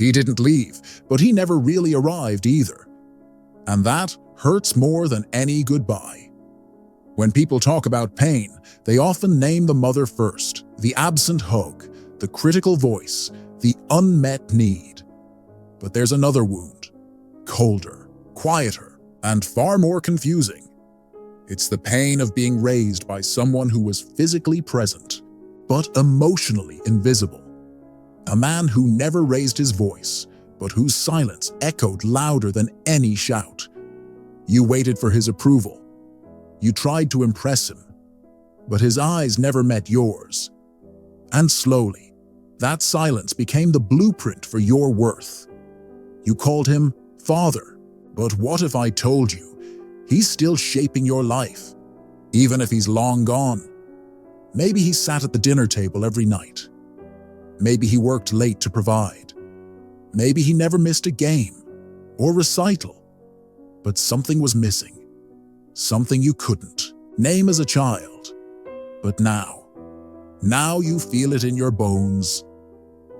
He didn't leave, but he never really arrived either. And that hurts more than any goodbye. When people talk about pain, they often name the mother first, the absent hug, the critical voice, the unmet need. But there's another wound, colder, quieter, and far more confusing. It's the pain of being raised by someone who was physically present, but emotionally invisible. A man who never raised his voice, but whose silence echoed louder than any shout. You waited for his approval. You tried to impress him, but his eyes never met yours. And slowly, that silence became the blueprint for your worth. You called him Father, but what if I told you he's still shaping your life, even if he's long gone? Maybe he sat at the dinner table every night. Maybe he worked late to provide. Maybe he never missed a game or recital. But something was missing. Something you couldn't name as a child. But now you feel it in your bones.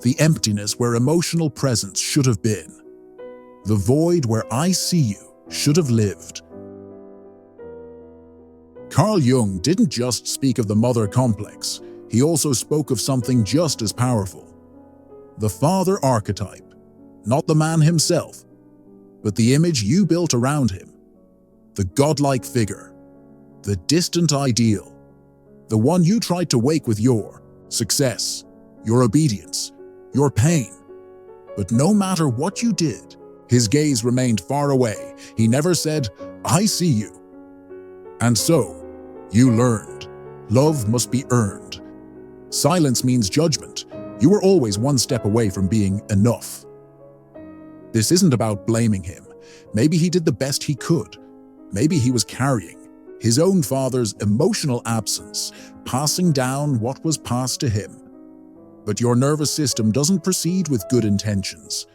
The emptiness where emotional presence should have been. The void where I see you should have lived. Carl Jung didn't just speak of the mother complex, he also spoke of something just as powerful. The Father Archetype, not the man himself, but the image you built around him. The godlike figure, the distant ideal, the one you tried to wake with your success, your obedience, your pain. But no matter what you did, his gaze remained far away. He never said, "I see you." And so, you learned, love must be earned. Silence means judgment. You were always one step away from being enough. This isn't about blaming him. Maybe he did the best he could. Maybe he was carrying his own father's emotional absence, passing down what was passed to him. But your nervous system doesn't proceed with good intentions.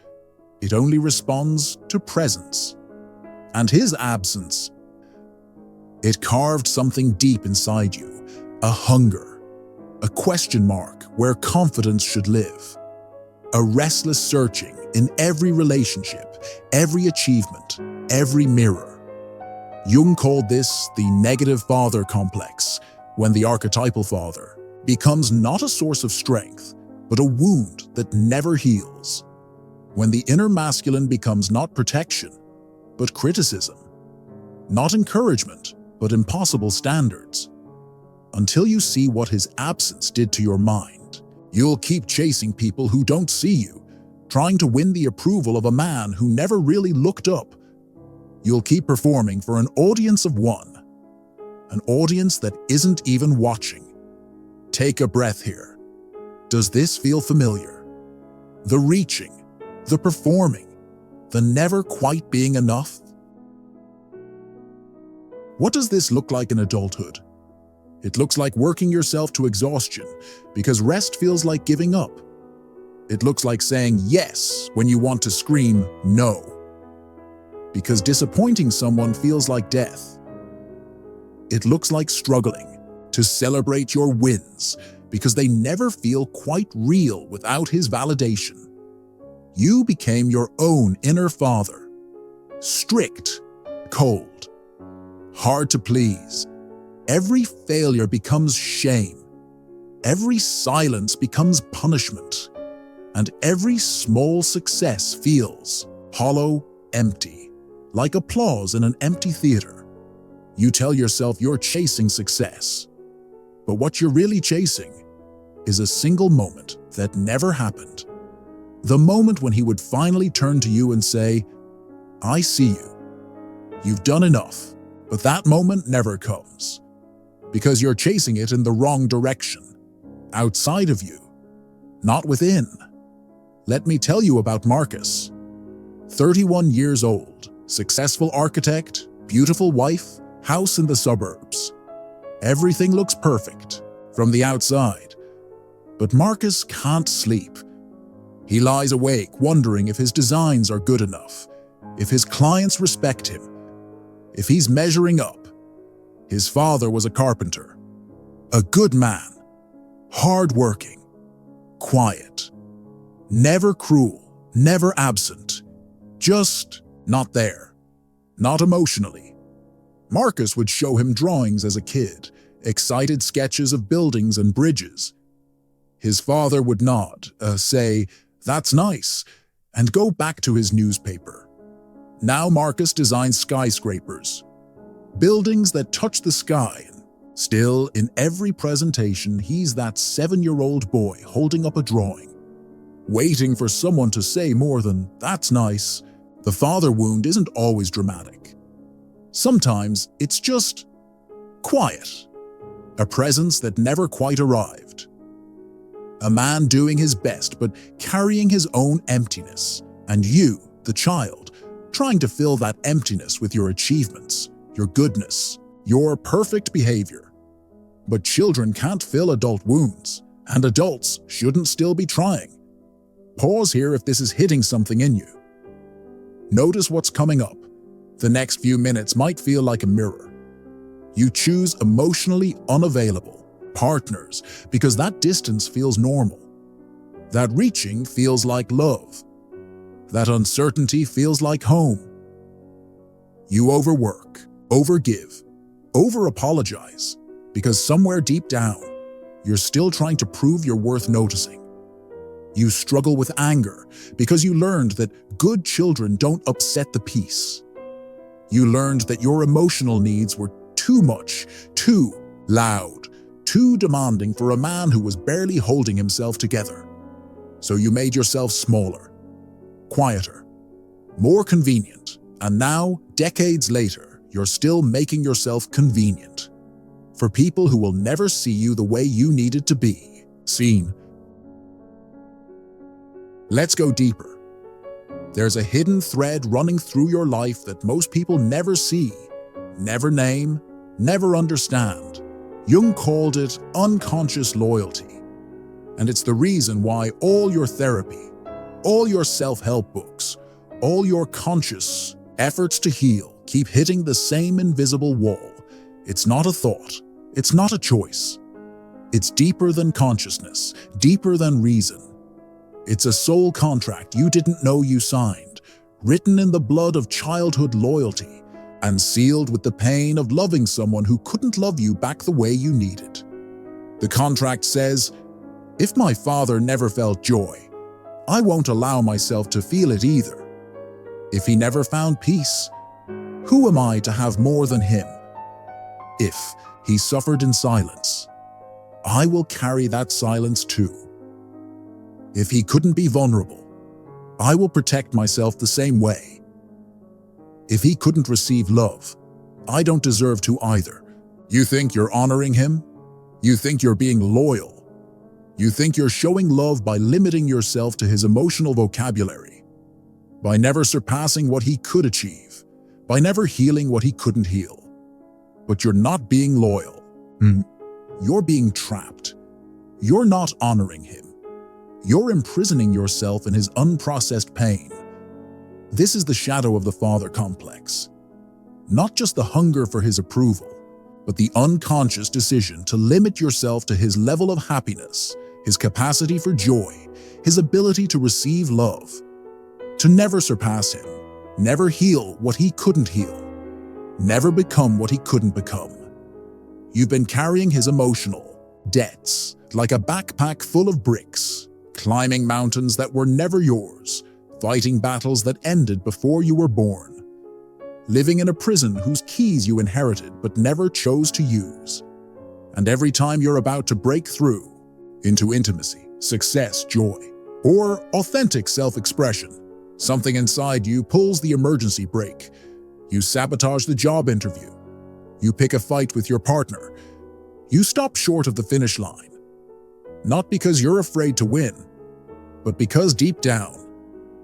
It only responds to presence. And his absence, it carved something deep inside you, a hunger, a question mark where confidence should live, a restless searching in every relationship, every achievement, every mirror. Jung called this the negative father complex, when the archetypal father becomes not a source of strength, but a wound that never heals. When the inner masculine becomes not protection, but criticism, not encouragement, but impossible standards. Until you see what his absence did to your mind, you'll keep chasing people who don't see you, trying to win the approval of a man who never really looked up. You'll keep performing for an audience of one, an audience that isn't even watching. Take a breath here. Does this feel familiar? The reaching, the performing, the never quite being enough? What does this look like in adulthood? It looks like working yourself to exhaustion because rest feels like giving up. It looks like saying yes when you want to scream no, because disappointing someone feels like death. It looks like struggling to celebrate your wins because they never feel quite real without his validation. You became your own inner father, strict, cold, hard to please. Every failure becomes shame. Every silence becomes punishment. And every small success feels hollow, empty, like applause in an empty theater. You tell yourself you're chasing success, but what you're really chasing is a single moment that never happened. The moment when he would finally turn to you and say, "I see you. You've done enough." But that moment never comes, because you're chasing it in the wrong direction, outside of you, not within. Let me tell you about Marcus. 31 years old, successful architect, beautiful wife, house in the suburbs. Everything looks perfect from the outside, but Marcus can't sleep. He lies awake wondering if his designs are good enough, if his clients respect him, if he's measuring up. His father was a carpenter, a good man, hard-working, quiet, never cruel, never absent, just not there, not emotionally. Marcus would show him drawings as a kid, excited sketches of buildings and bridges. His father would nod, say, "That's nice," and go back to his newspaper. Now Marcus designs skyscrapers, buildings that touch the sky. Still, in every presentation, he's that 7-year-old boy holding up a drawing, waiting for someone to say more than, "That's nice." The father wound isn't always dramatic. Sometimes it's just quiet, a presence that never quite arrived. A man doing his best but carrying his own emptiness, and you, the child, trying to fill that emptiness with your achievements, your goodness, your perfect behavior. But children can't fill adult wounds, and adults shouldn't still be trying. Pause here if this is hitting something in you. Notice what's coming up. The next few minutes might feel like a mirror. You choose emotionally unavailable partners because that distance feels normal. That reaching feels like love. That uncertainty feels like home. You overwork, overgive, over-apologize because somewhere deep down, you're still trying to prove you're worth noticing. You struggle with anger because you learned that good children don't upset the peace. You learned that your emotional needs were too much, too loud, too demanding for a man who was barely holding himself together. So you made yourself smaller, quieter, more convenient, and now, decades later, you're still making yourself convenient for people who will never see you the way you needed to be seen. Let's go deeper. There's a hidden thread running through your life that most people never see, never name, never understand. Jung called it unconscious loyalty. And it's the reason why all your therapy, all your self-help books, all your conscious efforts to heal keep hitting the same invisible wall. It's not a thought. It's not a choice. It's deeper than consciousness, deeper than reason. It's a soul contract you didn't know you signed, written in the blood of childhood loyalty, and sealed with the pain of loving someone who couldn't love you back the way you needed. The contract says, if my father never felt joy, I won't allow myself to feel it either. If he never found peace, who am I to have more than him? If he suffered in silence, I will carry that silence too. If he couldn't be vulnerable, I will protect myself the same way. If he couldn't receive love, I don't deserve to either. You think you're honoring him? You think you're being loyal? You think you're showing love by limiting yourself to his emotional vocabulary, by never surpassing what he could achieve, by never healing what he couldn't heal. But you're not being loyal. You're being trapped. You're not honoring him. You're imprisoning yourself in his unprocessed pain. This is the shadow of the father complex. Not just the hunger for his approval, but the unconscious decision to limit yourself to his level of happiness, his capacity for joy, his ability to receive love, to never surpass him, never heal what he couldn't heal, never become what he couldn't become. You've been carrying his emotional debts like a backpack full of bricks, climbing mountains that were never yours, fighting battles that ended before you were born, living in a prison whose keys you inherited but never chose to use. And every time you're about to break through into intimacy, success, joy, or authentic self-expression, something inside you pulls the emergency brake. You sabotage the job interview. You pick a fight with your partner. You stop short of the finish line. Not because you're afraid to win, but because deep down,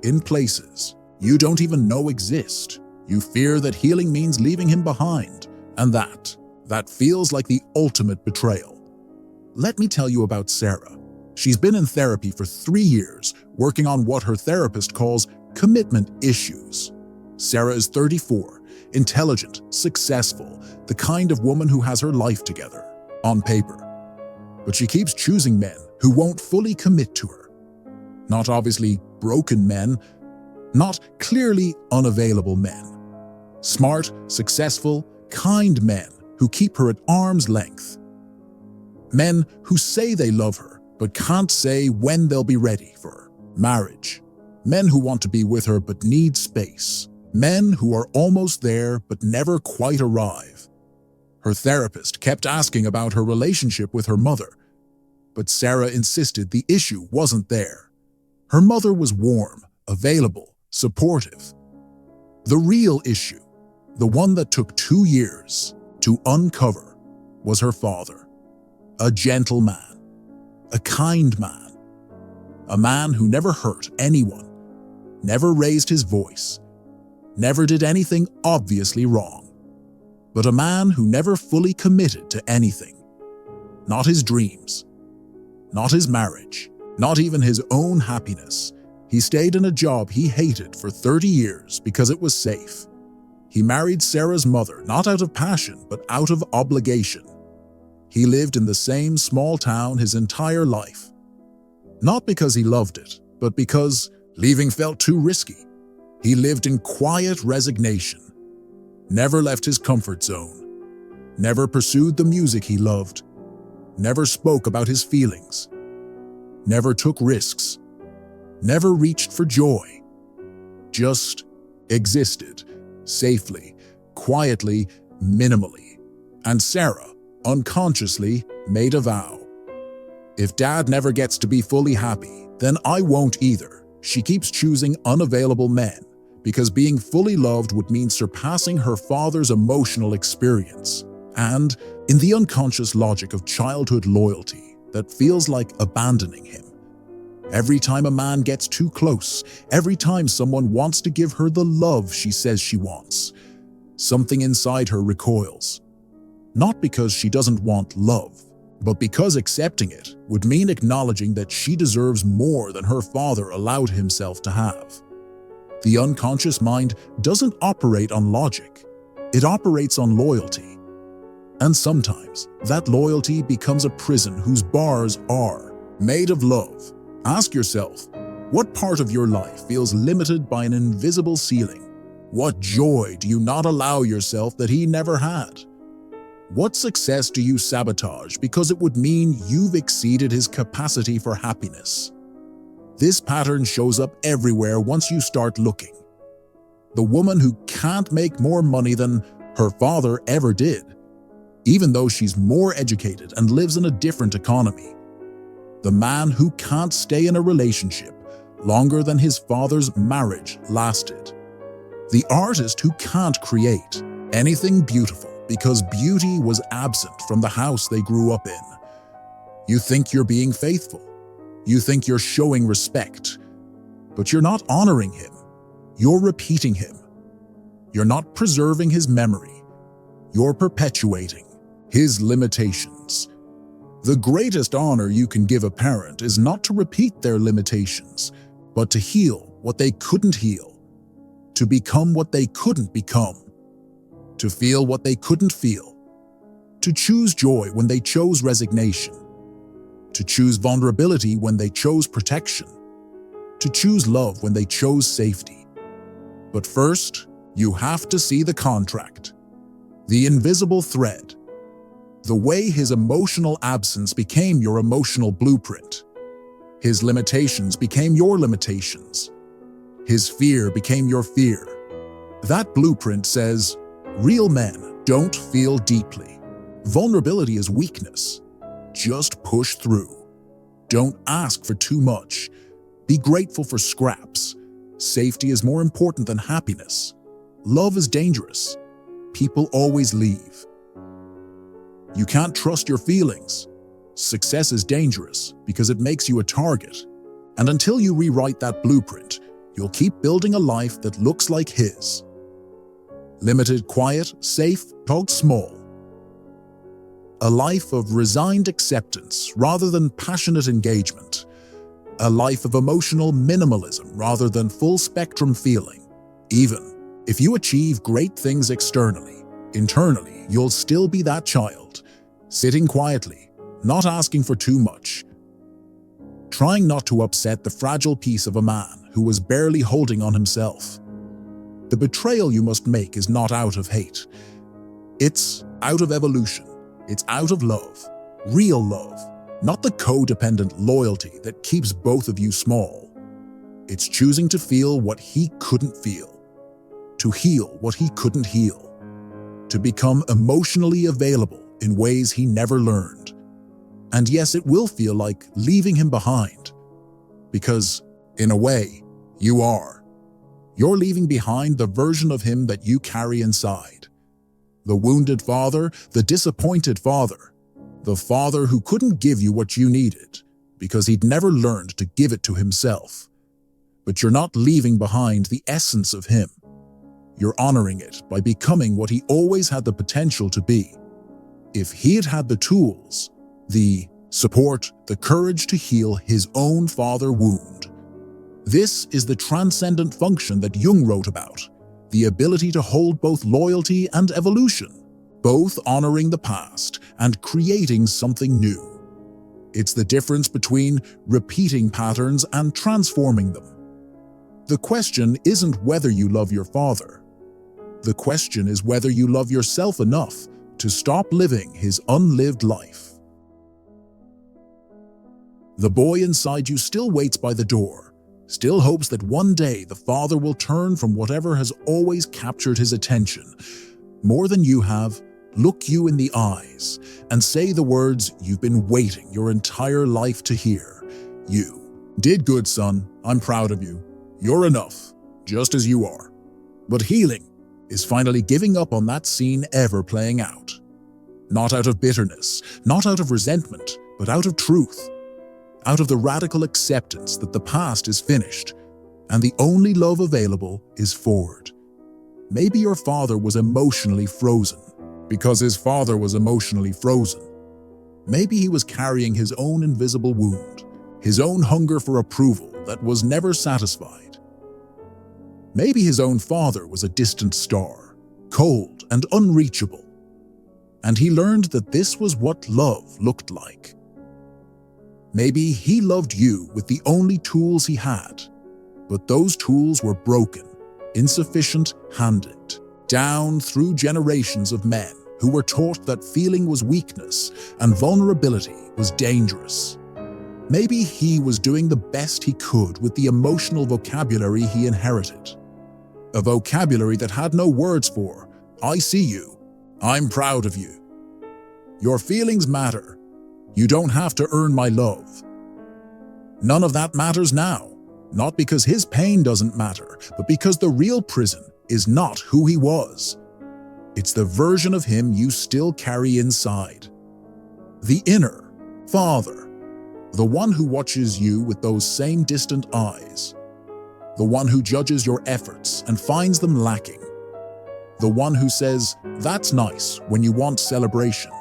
in places you don't even know exist, you fear that healing means leaving him behind, and that feels like the ultimate betrayal. Let me tell you about Sarah. She's been in therapy for 3 years, working on what her therapist calls commitment issues. Sarah is 34, intelligent, successful, the kind of woman who has her life together, on paper. But she keeps choosing men who won't fully commit to her. not obviously broken men, not clearly unavailable men. Smart, successful, kind men who keep her at arm's length. Men who say they love her but can't say when they'll be ready for marriage. Men who want to be with her but need space. Men who are almost there but never quite arrive. Her therapist kept asking about her relationship with her mother, but Sarah insisted the issue wasn't there. Her mother was warm, available, supportive. The real issue, the one that took 2 years to uncover, was her father. A gentle man, a kind man, a man who never hurt anyone, never raised his voice, never did anything obviously wrong, but a man who never fully committed to anything. Not his dreams, not his marriage, not even his own happiness. He stayed in a job he hated for 30 years because it was safe. He married Sarah's mother not out of passion but out of obligation. He lived in the same small town his entire life. Not because he loved it, but because leaving felt too risky. He lived in quiet resignation, never left his comfort zone, never pursued the music he loved, never spoke about his feelings, never took risks, never reached for joy, just existed, safely, quietly, minimally. And Sarah, unconsciously, made a vow. If Dad never gets to be fully happy, then I won't either. She keeps choosing unavailable men, because being fully loved would mean surpassing her father's emotional experience. And in the unconscious logic of childhood loyalty, that feels like abandoning him. Every time a man gets too close, every time someone wants to give her the love she says she wants, something inside her recoils. Not because she doesn't want love, but because accepting it would mean acknowledging that she deserves more than her father allowed himself to have. The unconscious mind doesn't operate on logic, it operates on loyalty. And sometimes that loyalty becomes a prison whose bars are made of love. Ask yourself, what part of your life feels limited by an invisible ceiling? What joy do you not allow yourself that he never had? What success do you sabotage because it would mean you've exceeded his capacity for happiness? This pattern shows up everywhere once you start looking. The woman who can't make more money than her father ever did, even though she's more educated and lives in a different economy. The man who can't stay in a relationship longer than his father's marriage lasted. The artist who can't create anything beautiful because beauty was absent from the house they grew up in. You think you're being faithful. You think you're showing respect. But you're not honoring him. You're repeating him. You're not preserving his memory. You're perpetuating his limitations. The greatest honor you can give a parent is not to repeat their limitations, but to heal what they couldn't heal, to become what they couldn't become, to feel what they couldn't feel, to choose joy when they chose resignation, to choose vulnerability when they chose protection, to choose love when they chose safety. But first, you have to see the contract, the invisible thread, the way his emotional absence became your emotional blueprint. His limitations became your limitations. His fear became your fear. That blueprint says, real men don't feel deeply. Vulnerability is weakness. Just push through. Don't ask for too much. Be grateful for scraps. Safety is more important than happiness. Love is dangerous. People always leave. You can't trust your feelings. Success is dangerous because it makes you a target. And until you rewrite that blueprint, you'll keep building a life that looks like his. Limited, quiet, safe, talk small. A life of resigned acceptance rather than passionate engagement. A life of emotional minimalism rather than full-spectrum feeling. Even if you achieve great things externally, internally, you'll still be that child, sitting quietly, not asking for too much. trying not to upset the fragile piece of a man who was barely holding on himself. The betrayal you must make is not out of hate. It's out of evolution. It's out of love, real love, not the codependent loyalty that keeps both of you small. It's choosing to feel what he couldn't feel, to heal what he couldn't heal, to become emotionally available in ways he never learned. And yes, it will feel like leaving him behind, because, in a way, you are. You're leaving behind the version of him that you carry inside. The wounded father, the disappointed father, the father who couldn't give you what you needed because he'd never learned to give it to himself. But you're not leaving behind the essence of him. You're honoring it by becoming what he always had the potential to be. If he had had the tools, the support, the courage to heal his own father wound. This is the transcendent function that Jung wrote about, the ability to hold both loyalty and evolution, both honoring the past and creating something new. It's the difference between repeating patterns and transforming them. The question isn't whether you love your father. The question is whether you love yourself enough to stop living his unlived life. The boy inside you still waits by the door, still hopes that one day the father will turn from whatever has always captured his attention, more than you have, look you in the eyes, and say the words you've been waiting your entire life to hear. You did good, son. I'm proud of you. You're enough, just as you are. But healing is finally giving up on that scene ever playing out. Not out of bitterness, not out of resentment, but out of truth. Out of the radical acceptance that the past is finished, and the only love available is forward. Maybe your father was emotionally frozen, because his father was emotionally frozen. Maybe he was carrying his own invisible wound, his own hunger for approval that was never satisfied. Maybe his own father was a distant star, cold and unreachable, and he learned that this was what love looked like. Maybe he loved you with the only tools he had, but those tools were broken, insufficient, handed down through generations of men who were taught that feeling was weakness and vulnerability was dangerous. Maybe he was doing the best he could with the emotional vocabulary he inherited. A vocabulary that had no words for, I see you, I'm proud of you. Your feelings matter. You don't have to earn my love. None of that matters now, not because his pain doesn't matter, but because the real prison is not who he was. It's the version of him you still carry inside. The inner father, the one who watches you with those same distant eyes, the one who judges your efforts and finds them lacking, the one who says, that's nice when you want celebration,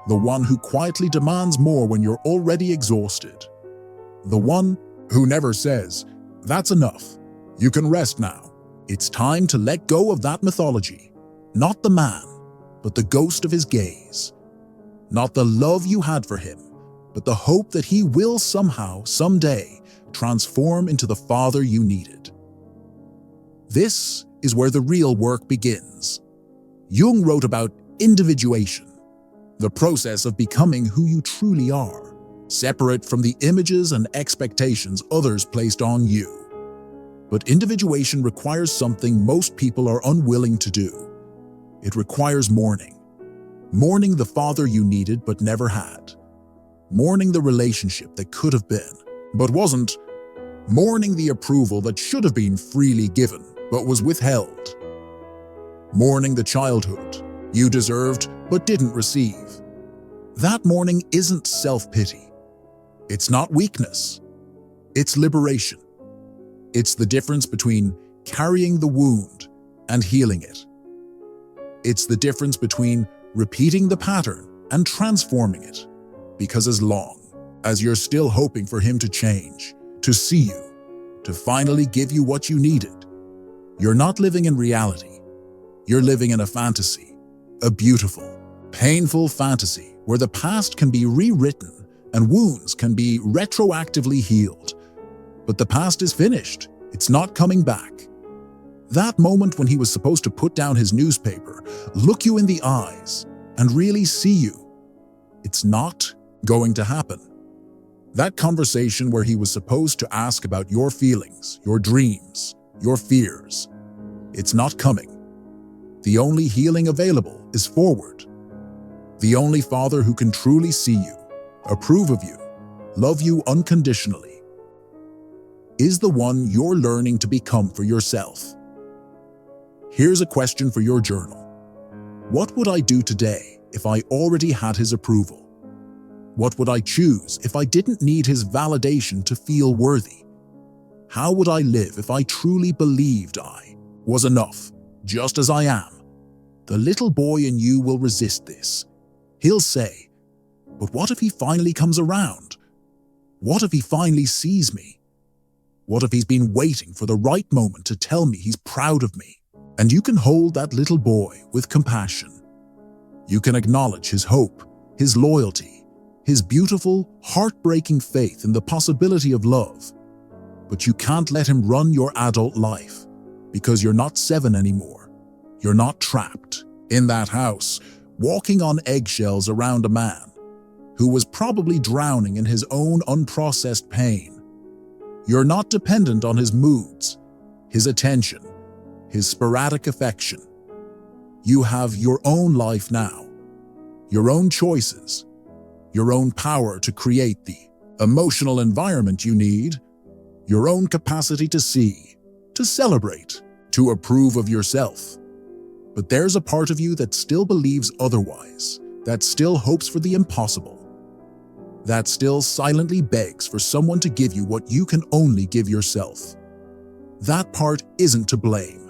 the one who quietly demands more when you're already exhausted, the one who never says, that's enough, you can rest now. It's time to let go of that mythology, not the man, but the ghost of his gaze, not the love you had for him, but the hope that he will somehow, someday, transform into the father you needed. This is where the real work begins. Jung wrote about individuation, the process of becoming who you truly are, separate from the images and expectations others placed on you. But individuation requires something most people are unwilling to do. It requires mourning. Mourning the father you needed but never had. Mourning the relationship that could have been, but wasn't. Mourning the approval that should have been freely given, but was withheld. Mourning the childhood you deserved but didn't receive. That mourning isn't self-pity. It's not weakness. It's liberation. It's the difference between carrying the wound and healing it. It's the difference between repeating the pattern and transforming it. Because as long as you're still hoping for him to change, to see you, to finally give you what you needed, you're not living in reality. You're living in a fantasy, a beautiful, painful fantasy where the past can be rewritten and wounds can be retroactively healed. But the past is finished. It's not coming back. That moment when he was supposed to put down his newspaper, look you in the eyes, and really see you, it's not going to happen. That conversation where he was supposed to ask about your feelings, your dreams, your fears, it's not coming. The only healing available is forward. The only father who can truly see you, approve of you, love you unconditionally, is the one you're learning to become for yourself. Here's a question for your journal. What would I do today if I already had his approval? What would I choose if I didn't need his validation to feel worthy? How would I live if I truly believed I was enough, just as I am? The little boy in you will resist this. He'll say, but what if he finally comes around? What if he finally sees me? What if he's been waiting for the right moment to tell me he's proud of me? And you can hold that little boy with compassion. You can acknowledge his hope, his loyalty, his beautiful, heartbreaking faith in the possibility of love. But you can't let him run your adult life because you're not 7 anymore. You're not trapped in that house, walking on eggshells around a man who was probably drowning in his own unprocessed pain. You're not dependent on his moods, his attention, his sporadic affection. You have your own life now, your own choices, your own power to create the emotional environment you need, your own capacity to see, to celebrate, to approve of yourself. But there's a part of you that still believes otherwise, that still hopes for the impossible, that still silently begs for someone to give you what you can only give yourself. That part isn't to blame.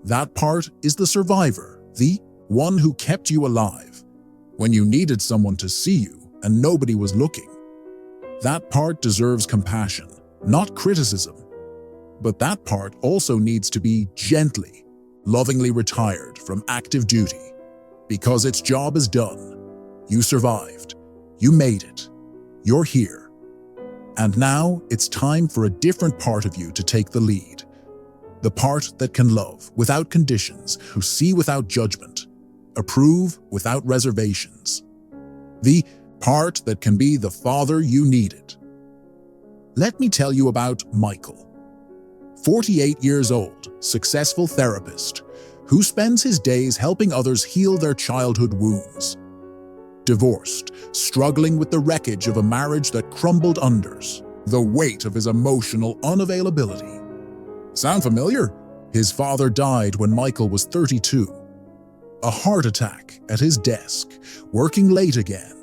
That part is the survivor, the one who kept you alive when you needed someone to see you and nobody was looking. That part deserves compassion, not criticism. But that part also needs to be gently, lovingly retired from active duty because its job is done. You survived. You made it. You're here. And now it's time for a different part of you to take the lead. The part that can love without conditions, who see without judgment, approve without reservations. The part that can be the father you needed. Let me tell you about Michael, 48 years old, successful therapist, who spends his days helping others heal their childhood wounds. Divorced, struggling with the wreckage of a marriage that crumbled under the weight of his emotional unavailability. Sound familiar? His father died when Michael was 32. A heart attack at his desk, working late again,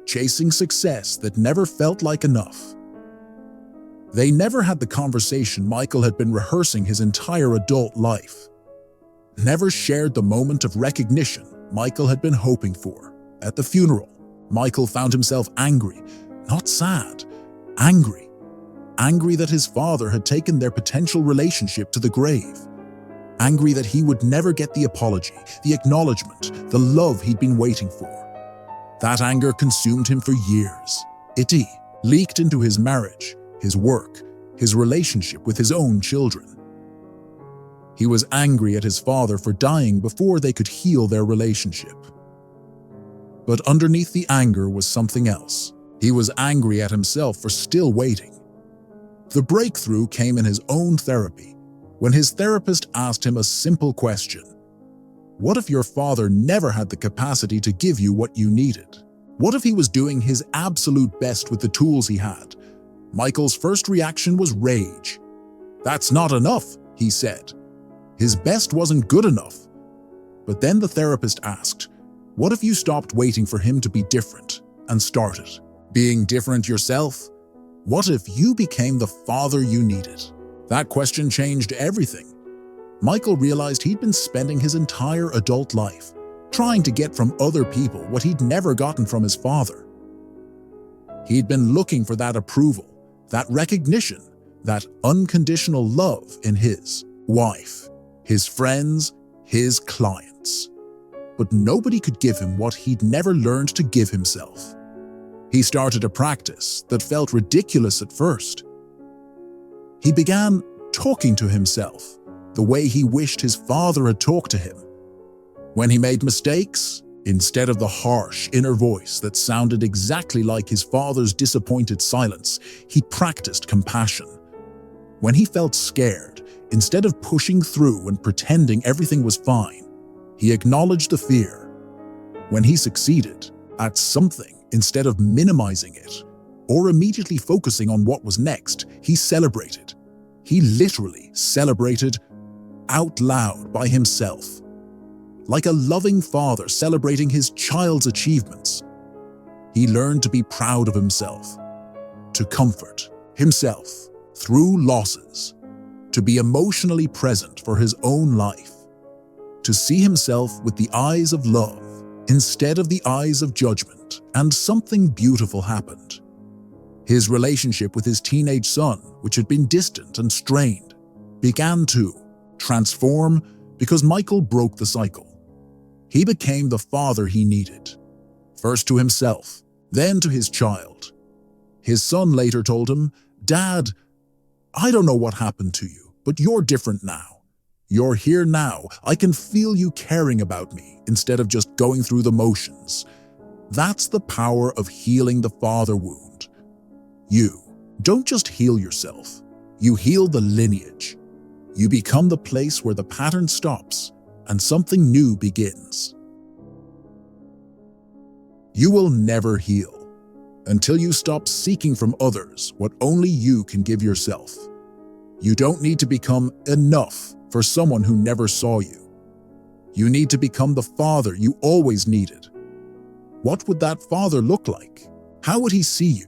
chasing success that never felt like enough. They never had the conversation Michael had been rehearsing his entire adult life. Never shared the moment of recognition Michael had been hoping for. At the funeral, Michael found himself angry, not sad, angry. Angry that his father had taken their potential relationship to the grave. Angry that he would never get the apology, the acknowledgement, the love he'd been waiting for. That anger consumed him for years. It leaked into his marriage, his work, his relationship with his own children. He was angry at his father for dying before they could heal their relationship. But underneath the anger was something else. He was angry at himself for still waiting. The breakthrough came in his own therapy, when his therapist asked him a simple question. What if your father never had the capacity to give you what you needed? What if he was doing his absolute best with the tools he had? Michael's first reaction was rage. That's not enough, he said. His best wasn't good enough. But then the therapist asked, what if you stopped waiting for him to be different and started being different yourself? What if you became the father you needed? That question changed everything. Michael realized he'd been spending his entire adult life trying to get from other people what he'd never gotten from his father. He'd been looking for that approval, that recognition, that unconditional love in his wife, his friends, his clients. But nobody could give him what he'd never learned to give himself. He started a practice that felt ridiculous at first. He began talking to himself the way he wished his father had talked to him. When he made mistakes, instead of the harsh inner voice that sounded exactly like his father's disappointed silence, he practiced compassion. When he felt scared, instead of pushing through and pretending everything was fine, he acknowledged the fear. When he succeeded at something, instead of minimizing it or immediately focusing on what was next, he celebrated. He literally celebrated out loud by himself, like a loving father celebrating his child's achievements. He learned to be proud of himself, to comfort himself through losses, to be emotionally present for his own life, to see himself with the eyes of love instead of the eyes of judgment, and something beautiful happened. His relationship with his teenage son, which had been distant and strained, began to transform because Michael broke the cycle. He became the father he needed, first to himself, then to his child. His son later told him, "Dad, I don't know what happened to you, but you're different now. You're here now. I can feel you caring about me instead of just going through the motions." That's the power of healing the father wound. You don't just heal yourself, you heal the lineage. You become the place where the pattern stops and something new begins. You will never heal until you stop seeking from others what only you can give yourself. You don't need to become enough for someone who never saw you. You need to become the father you always needed. What would that father look like? How would he see you?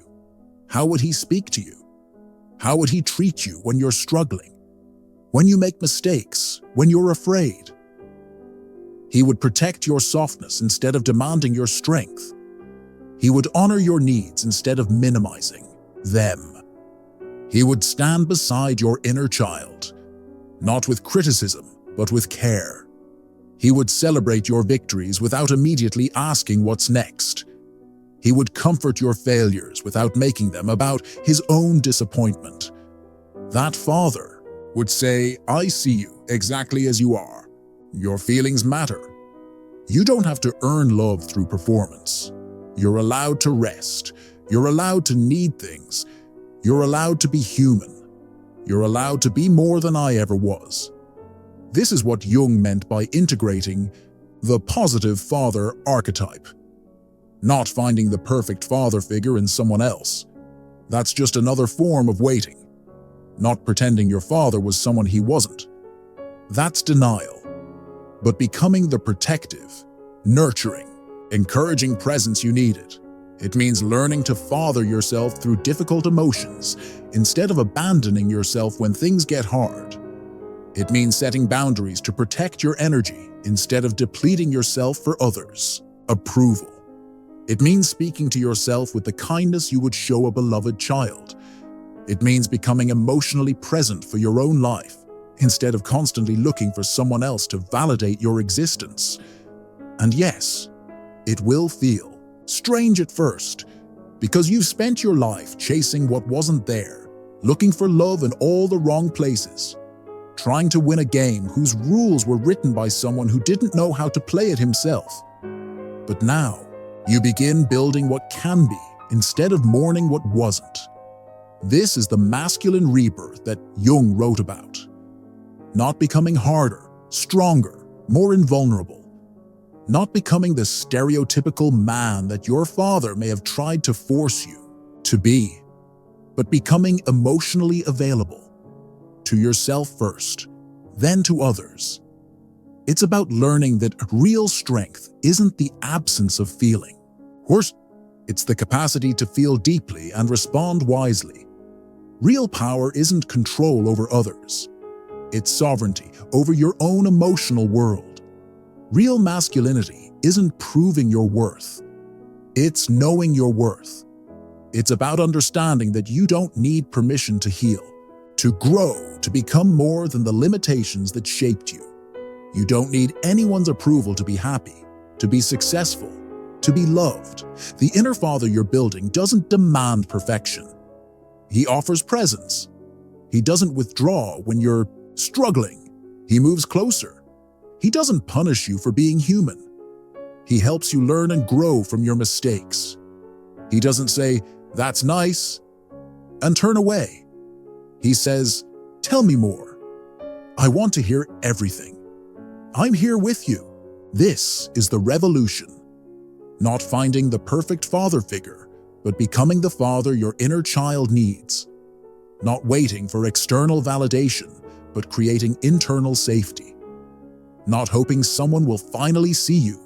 How would he speak to you? How would he treat you when you're struggling? When you make mistakes? When you're afraid? He would protect your softness instead of demanding your strength. He would honor your needs instead of minimizing them. He would stand beside your inner child, not with criticism, but with care. He would celebrate your victories without immediately asking what's next. He would comfort your failures without making them about his own disappointment. That father would say, "I see you exactly as you are. Your feelings matter." You don't have to earn love through performance. You're allowed to rest. You're allowed to need things. You're allowed to be human. You're allowed to be more than I ever was. This is what Jung meant by integrating the positive father archetype. Not finding the perfect father figure in someone else. That's just another form of waiting. Not pretending your father was someone he wasn't. That's denial. But becoming the protective, nurturing, encouraging presence you needed. It means learning to father yourself through difficult emotions instead of abandoning yourself when things get hard. It means setting boundaries to protect your energy instead of depleting yourself for others' approval. It means speaking to yourself with the kindness you would show a beloved child. It means becoming emotionally present for your own life instead of constantly looking for someone else to validate your existence. And yes, it will feel strange at first, because you've spent your life chasing what wasn't there, looking for love in all the wrong places, trying to win a game whose rules were written by someone who didn't know how to play it himself. But now, you begin building what can be instead of mourning what wasn't. This is the masculine rebirth that Jung wrote about. Not becoming harder, stronger, more invulnerable. Not becoming the stereotypical man that your father may have tried to force you to be, but becoming emotionally available to yourself first, then to others. It's about learning that real strength isn't the absence of feeling. Of course, it's the capacity to feel deeply and respond wisely. Real power isn't control over others. It's sovereignty over your own emotional world. Real masculinity isn't proving your worth. It's knowing your worth. It's about understanding that you don't need permission to heal, to grow, to become more than the limitations that shaped you. You don't need anyone's approval to be happy, to be successful, to be loved. The inner father you're building doesn't demand perfection. He offers presence. He doesn't withdraw when you're struggling. He moves closer. He doesn't punish you for being human. He helps you learn and grow from your mistakes. He doesn't say, "That's nice," and turn away. He says, "Tell me more. I want to hear everything. I'm here with you." This is the revolution. Not finding the perfect father figure, but becoming the father your inner child needs. Not waiting for external validation, but creating internal safety. Not hoping someone will finally see you,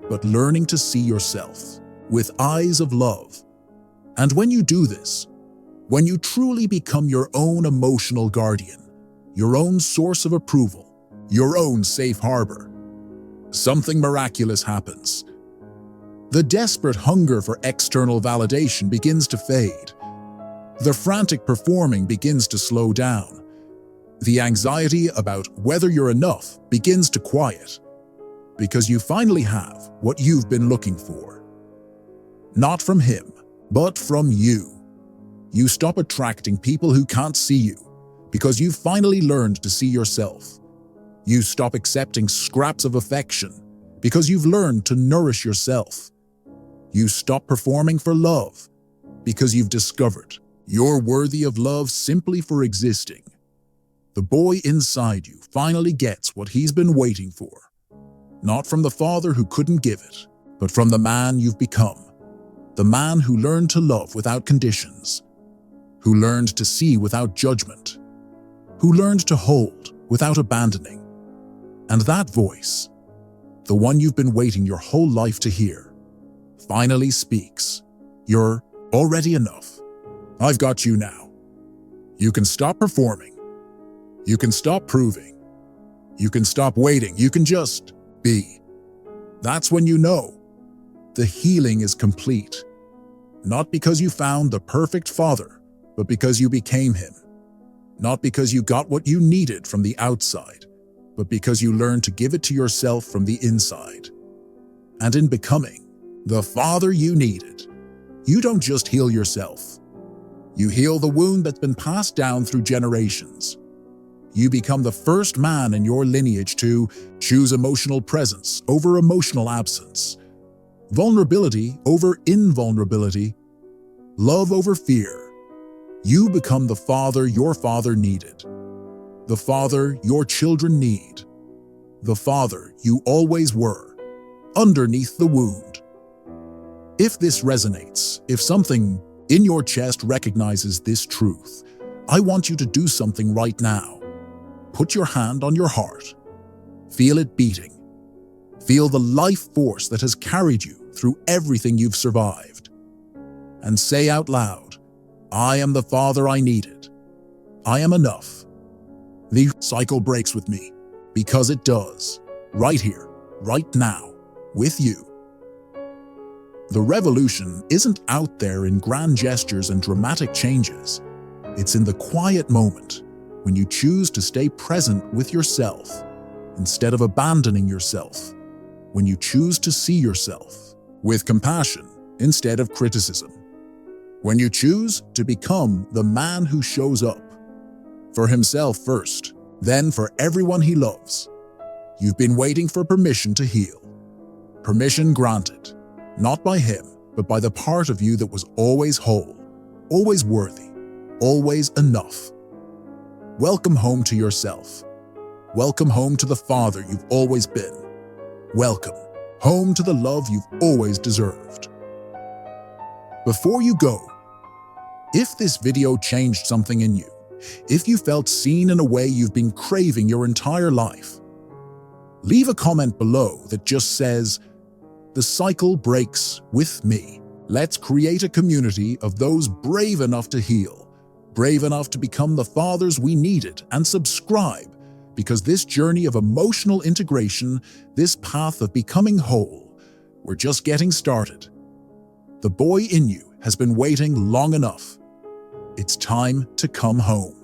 but learning to see yourself with eyes of love. And when you do this, when you truly become your own emotional guardian, your own source of approval, your own safe harbor, something miraculous happens. The desperate hunger for external validation begins to fade. The frantic performing begins to slow down. The anxiety about whether you're enough begins to quiet, because you finally have what you've been looking for. Not from him, but from you. You stop attracting people who can't see you, because you've finally learned to see yourself. You stop accepting scraps of affection, because you've learned to nourish yourself. You stop performing for love, because you've discovered you're worthy of love simply for existing. The boy inside you finally gets what he's been waiting for. Not from the father who couldn't give it, but from the man you've become. The man who learned to love without conditions, who learned to see without judgment, who learned to hold without abandoning. And that voice, the one you've been waiting your whole life to hear, finally speaks. You're already enough. I've got you now. You can stop performing. You can stop proving. You can stop waiting. You can just be. That's when you know the healing is complete. Not because you found the perfect father, but because you became him. Not because you got what you needed from the outside, but because you learned to give it to yourself from the inside. And in becoming the father you needed, you don't just heal yourself. You heal the wound that's been passed down through generations. You become the first man in your lineage to choose emotional presence over emotional absence, vulnerability over invulnerability, love over fear. You become the father your father needed, the father your children need, the father you always were, underneath the wound. If this resonates, if something in your chest recognizes this truth, I want you to do something right now. Put your hand on your heart. Feel it beating. Feel the life force that has carried you through everything you've survived. And say out loud, I am the father I needed. I am enough. The cycle breaks with me, because it does. Right here, right now, with you. The revolution isn't out there in grand gestures and dramatic changes. It's in the quiet moment when you choose to stay present with yourself instead of abandoning yourself. When you choose to see yourself with compassion instead of criticism. When you choose to become the man who shows up for himself first, then for everyone he loves. You've been waiting for permission to heal. Permission granted. Not by him, but by the part of you that was always whole, always worthy, always enough. Welcome home to yourself. Welcome home to the father you've always been. Welcome home to the love you've always deserved. Before you go, if this video changed something in you, if you felt seen in a way you've been craving your entire life, leave a comment below that just says, "The cycle breaks with me." Let's create a community of those brave enough to heal, brave enough to become the fathers we needed, and subscribe, because this journey of emotional integration, this path of becoming whole, we're just getting started. The boy in you has been waiting long enough. It's time to come home.